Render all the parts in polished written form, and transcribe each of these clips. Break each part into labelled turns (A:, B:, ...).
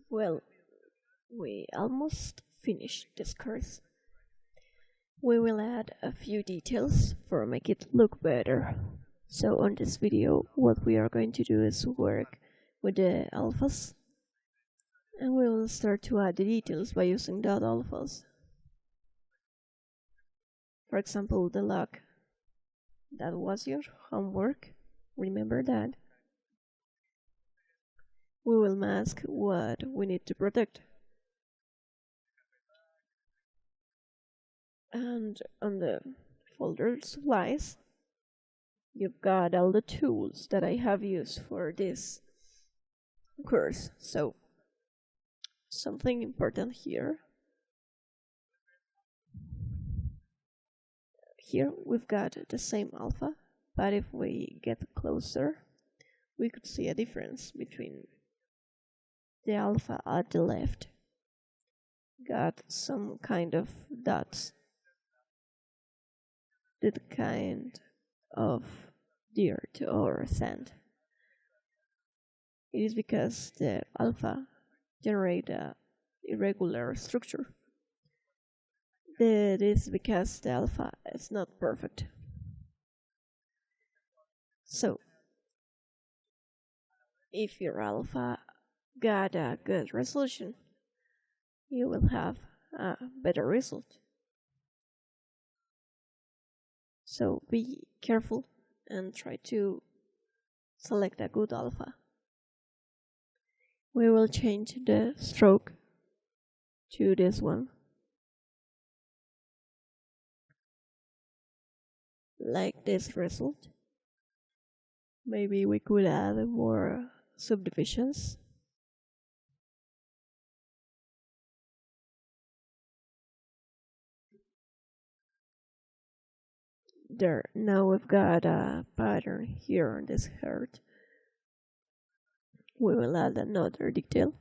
A: Well, we almost finished this course. We will add a few details for make it look better. So on this video, what we are going to do is work with the alphas, and we will start to add the details by using dot alphas. For example, the log. That was your homework. Remember that. We will mask what we need to protect. And on the folder supplies, you've got all the tools that I have used for this course. So something important here. Here we've got the same alpha, but if we get closer, we could see a difference between the alpha at the left. Got some kind of dots. The kind of dirt or sand. It is because the alpha generate a irregular structure. That is because the alpha is not perfect. So, if your alpha got a good resolution, you will have a better result. So be careful and try to select a good alpha. We will change the stroke to this one. Like this result. Maybe we could add more subdivisions. There, now we've got a pattern here on this heart. We will add another detail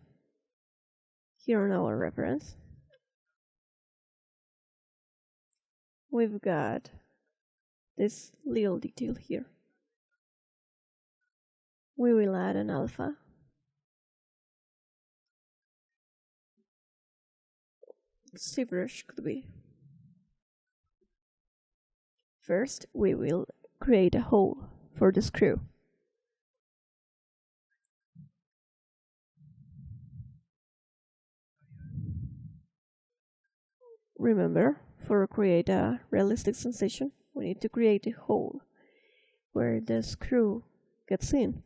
A: here on our reference. We've got this little detail here. We will add an alpha. ZBrush could be. First, we will create a hole for the screw. Remember, for create a realistic sensation, we need to create a hole where the screw gets in.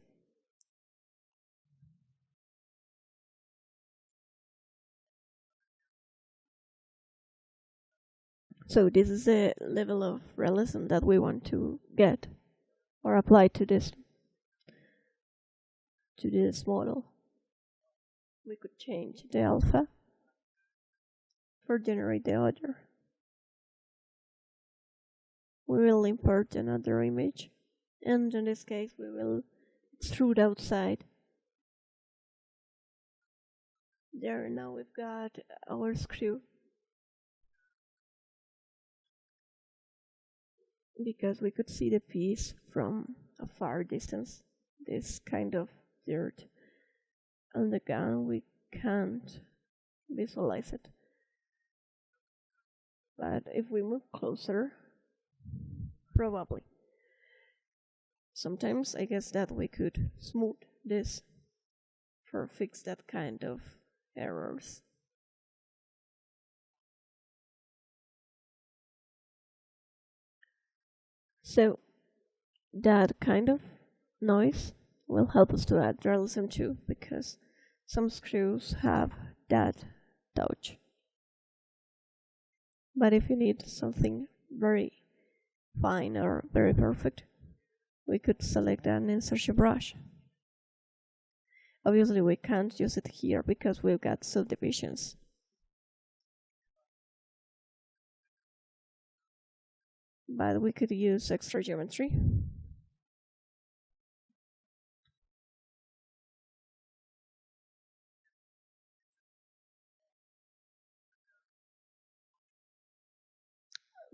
A: So this is the level of realism that we want to get or apply to this model. We could change the alpha for generate the other. We will import another image, and in this case we will extrude outside. There, now we've got our screw. Because we could see the piece from a far distance, this kind of dirt on the gun, we can't visualize it. But if we move closer, probably. Sometimes I guess that we could smooth this for fix that kind of errors. So that kind of noise will help us to add realism too, because some screws have that touch. But if you need something very fine or very perfect, we could select an insertion brush. Obviously we can't use it here because we've got subdivisions. But we could use extra geometry.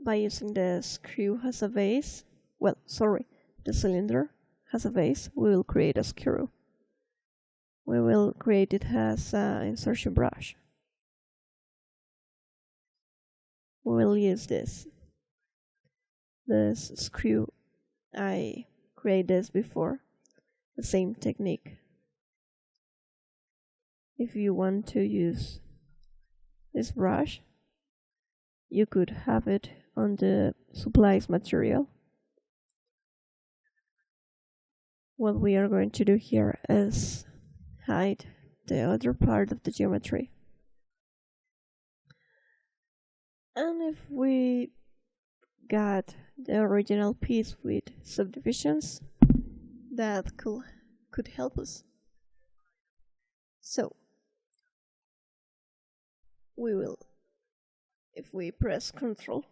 A: By using the screw as a base, the cylinder has a base, we will create a screw. we will create it as an insertion brush. We will use this screw. I created this before, the same technique. If you want to use this brush, you could have it on the supplies material. What we are going to do here is hide the other part of the geometry. And if we got the original piece with subdivisions, that could help us. So we will, if we press Ctrl,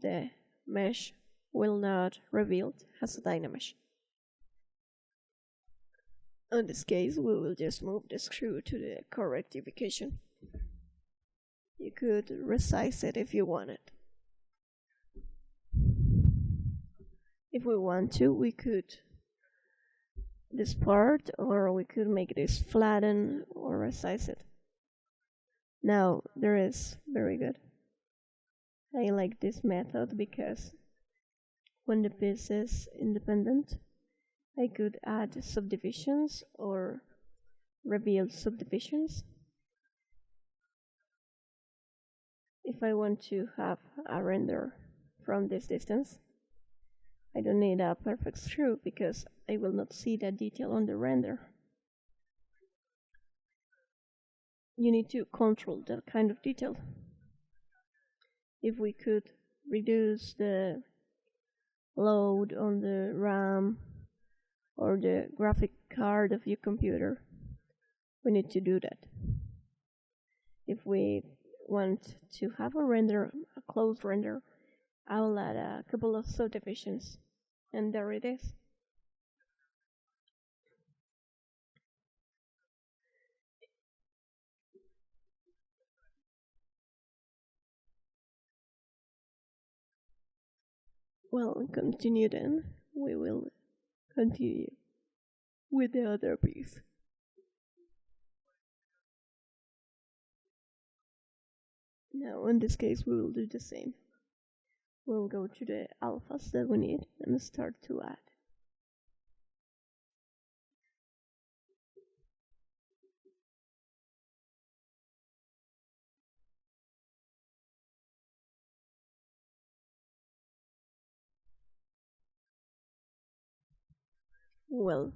A: the mesh will not reveal as a Dynamesh. In this case, we will just move the screw to the correct ubication. You could resize it if you wanted. If we want to, we could this part, or we could make this flatten or resize it. Now, there is very good. I like this method because when the piece is independent, I could add subdivisions or reveal subdivisions. If I want to have a render from this distance, I don't need a perfect screw because I will not see that detail on the render. You need to control that kind of detail. If we could reduce the load on the RAM or the graphic card of your computer, we need to do that. If we want to have a render, a close render, I will add a couple of subdivisions, and there it is. Well, continue then. We will continue with the other piece. Now, in this case, we will do the same. We'll go to the alphas that we need and start to add. Well,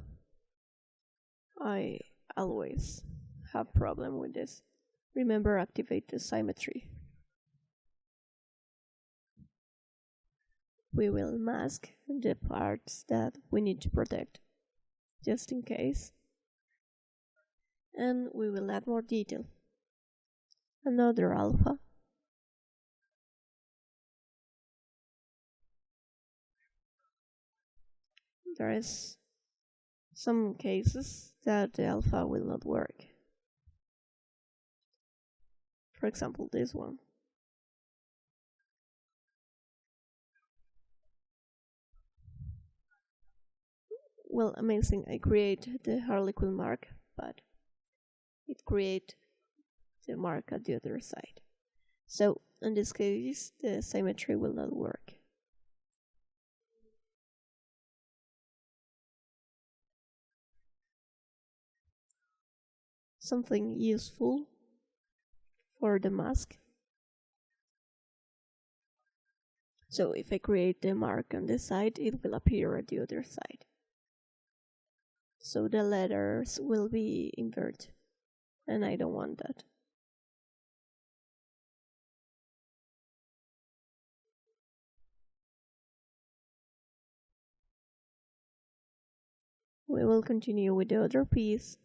A: I always have problem with this. Remember, activate the symmetry. We will mask the parts that we need to protect, just in case. And we will add more detail. Another alpha. There is some cases that the alpha will not work. For example, this one. Well, amazing, I create the HarleyQ mark, but it create the mark at the other side. So, in this case, the symmetry will not work. Something useful for the mask. So if I create the mark on this side, it will appear at the other side. So the letters will be inverted, and I don't want that. We will continue with the other piece.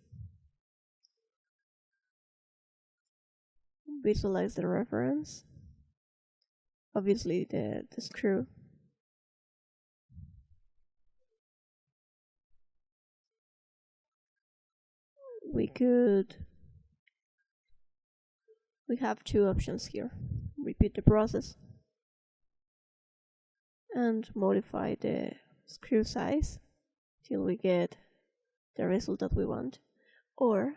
A: Visualize the reference. Obviously the screw. We have two options here. Repeat the process and modify the screw size till we get the result that we want. Or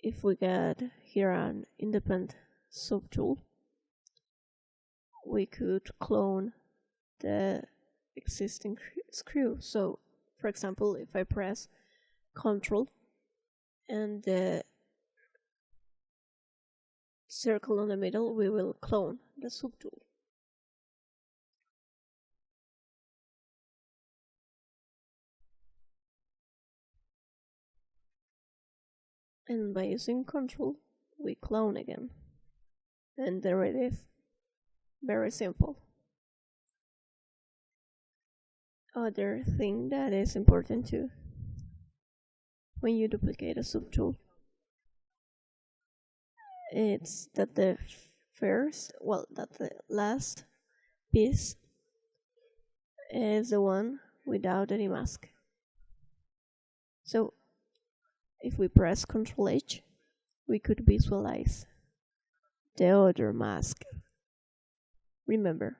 A: if we get here an independent subtool, we could clone the existing screw. So, for example, if I press Ctrl and the circle in the middle, we will clone the subtool. And by using Ctrl, we clone again. And there it is. Very simple. Other thing that is important too, when you duplicate a subtool, it's that the last piece is the one without any mask. So if we press Ctrl H, we could visualize the other mask. Remember,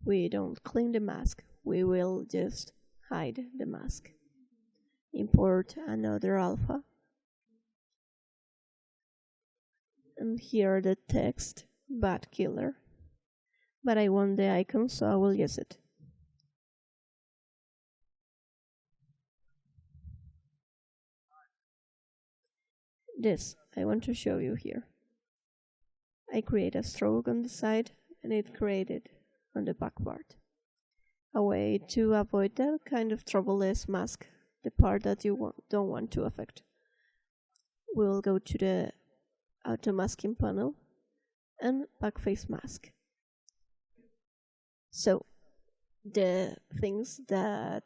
A: we don't clean the mask, we will just hide the mask. Import another alpha. And here the text, Bat Killer. But I want the icon, so I will use it. This I want to show you here. I create a stroke on the side and it created on the back part. A way to avoid that kind of trouble is mask the part that you don't want to affect. We'll go to the auto masking panel and backface mask. So the things that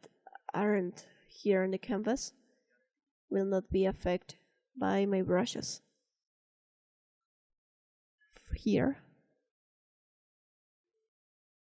A: aren't here on the canvas will not be affected by my brushes. Here